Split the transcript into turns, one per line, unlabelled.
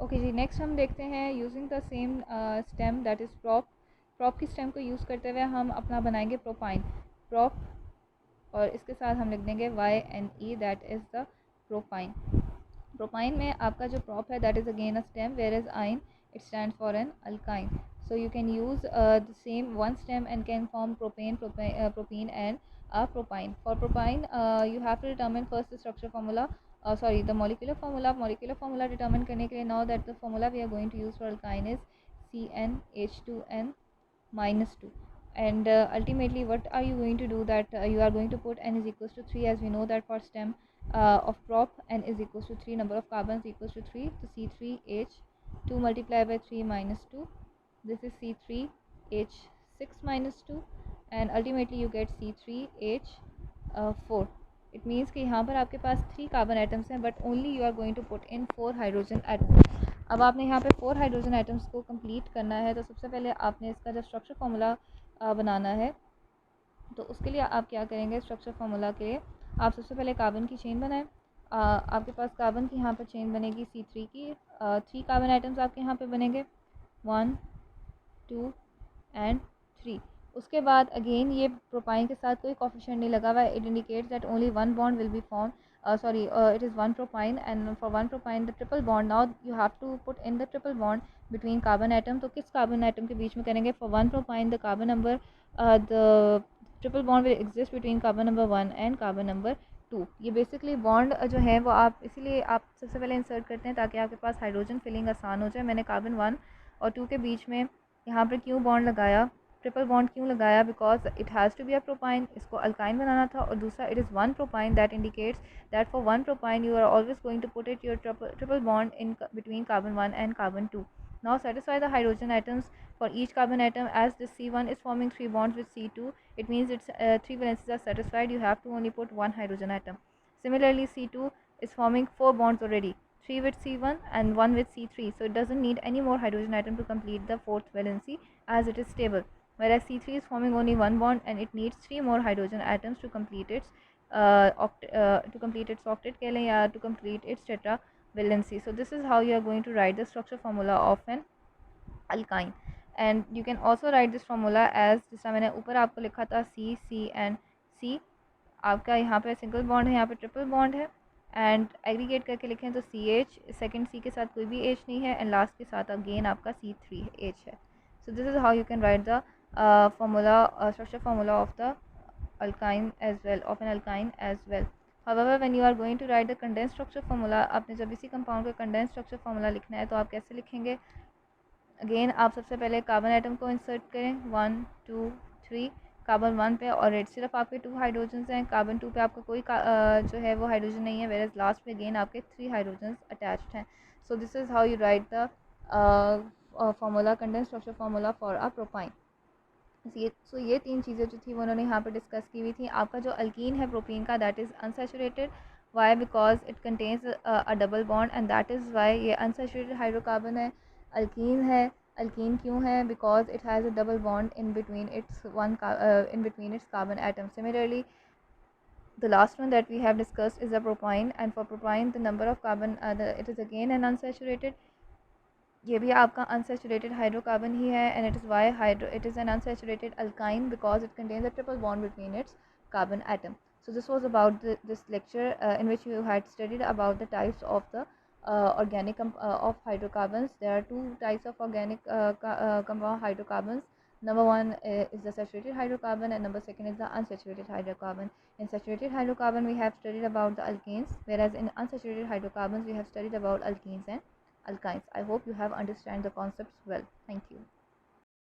Okay जी, next हम देखते हैं using the same stem that is prop. Prop की स्टेम को यूज़ करते हुए हम अपना बनाएंगे प्रोपाइन। प्रॉप और इसके साथ हम लिख देंगे YNE, that is the propyne. Propyne में आपका जो प्रॉप है that is again a stem, where is yne it stand for an alkyne. So you can use the same one stem and can form propene and propyne. For propyne, you have to determine first the structure formula. Sorry, the molecular formula. Molecular formula determine करने के लिए, now that the formula we are going to use for alkyne is CnH2n minus 2. And ultimately what are you going to do, that you are going to put n is equals to 3, as we know that for stem of prop n is equals to 3, number of carbons equals to 3, so C3H 2 multiplied by 3 minus 2, this is C3H6 minus 2, and ultimately you get C3H4. It means कि यहाँ पर आपके पास 3 carbon atoms हैं, but only you are going to put in 4 hydrogen atoms. अब आपने यहाँ पे 4 हाइड्रोजन एटम्स को कंप्लीट करना है, तो सबसे पहले आपने इसका जो स्ट्रक्चर फार्मूला बनाना है, तो उसके लिए आप क्या करेंगे, स्ट्रक्चर फार्मूला के लिए आप सबसे पहले कार्बन की चेन बनाएं. आपके पास कार्बन की यहाँ पर चेन बनेगी C3 की. 3 कार्बन आइटम्स आपके यहाँ पे बनेंगे, 1 2 एंड 3. उसके बाद अगेन ये प्रोपाइन के साथ कोई कोफिशिएंट नहीं लगा हुआ है. It indicates that only one bond will be form. Sorry, it is one propine, and for one propine the triple bond, now you have to put in the triple bond between carbon atom. तो किस carbon atom के बीच में करेंगे, for one propine the carbon number, the triple bond will exist between carbon number 1 and carbon number 2. ये basically bond जो है वो आप इसीलिए आप सबसे पहले इंसर्ट करते हैं ताकि आपके पास हाइड्रोजन फिलिंग आसान हो जाए. मैंने कार्बन 1 और 2 के बीच में यहाँ पर क्यों बॉन्ड लगाया, ट्रिपल बॉन्ड क्यों लगाया, because it has to be a propyne. इसको अल्काइन बनाना था. और दूसरा, it is one propyne, that indicates that for one propyne you are always going to put it your triple bond in between carbon 1 and carbon 2. Now satisfy the hydrogen atoms for each carbon atom. As this C1 is forming 3 bonds with C2, it means its 3 valencies are satisfied. You have to only put 1 hydrogen atom. Similarly, C2 is forming 4 bonds already, 3 with C1 and 1 with C3, so it doesn't need any more hydrogen atom to complete the 4th valency, as it is stable. Whereas C3 is forming only 1 bond and it needs 3 more hydrogen atoms to complete its octet कह लें, या to complete its tetravalency. So this is how you are going to write the structure formula of an alkyne. And you can also write this formula as, जैसा मैंने ऊपर आपको लिखा था, C and C. आपका यहाँ पे सिंगल बॉन्ड है, यहाँ पे ट्रिपल बॉन्ड है. एंड एग्रीगेट करके लिखें तो CH, सेकंड C के साथ कोई भी H नहीं है, एंड लास्ट के साथ अगेन आपका C3H है. So this is how you can write the formula, structure formula of the alkyne as well, of an alkyne as well. However, when you are going to write the condensed structure formula, आपने जब इसी compound का condensed structure formula लिखना है तो आप कैसे लिखेंगे. अगेन आप सबसे पहले कार्बन आइटम को इंसर्ट करें, 1 2 3. कार्बन 1 पे और सिर्फ आपके 2 हाइड्रोजन्स हैं. कार्बन 2 पे आपका कोई जो है वो हाइड्रोजन नहीं है, वेयर लास्ट पे अगेन आपके 3 हाइड्रोजन्स अटैच्ड हैं. So this is how you right the formula, condense structure formula for a propyne. ये 3 चीज़ें जो थी वो उन्होंने यहाँ पर डिस्कस की हुई थी. आपका जो अल्कीन है प्रोपीन का, that is unsaturated. Y, because it contains a double bond, and that is why ये अनसैचुरेटेड हाइड्रोकार्बन है. अल्कीन है. अल्कीन क्यों है, because it has a double bond in between its carbon atom. Similarly, the last one that we have discussed is the propine, and for propine the number of carbon, it is again an unsaturated. ये भी आपका unsaturated hydrocarbon ही है, and it is why it is an unsaturated alkyne because it contains a triple bond between its carbon atom. So this was about this lecture in which you had studied about the types of the organic of hydrocarbons. There are 2 types of organic compound hydrocarbons. Number 1 is the saturated hydrocarbon, and number 2 is the unsaturated hydrocarbon. In saturated hydrocarbon we have studied about the alkanes, whereas in unsaturated hydrocarbons we have studied about alkenes and alkynes. I hope you have understand the concepts well. Thank you.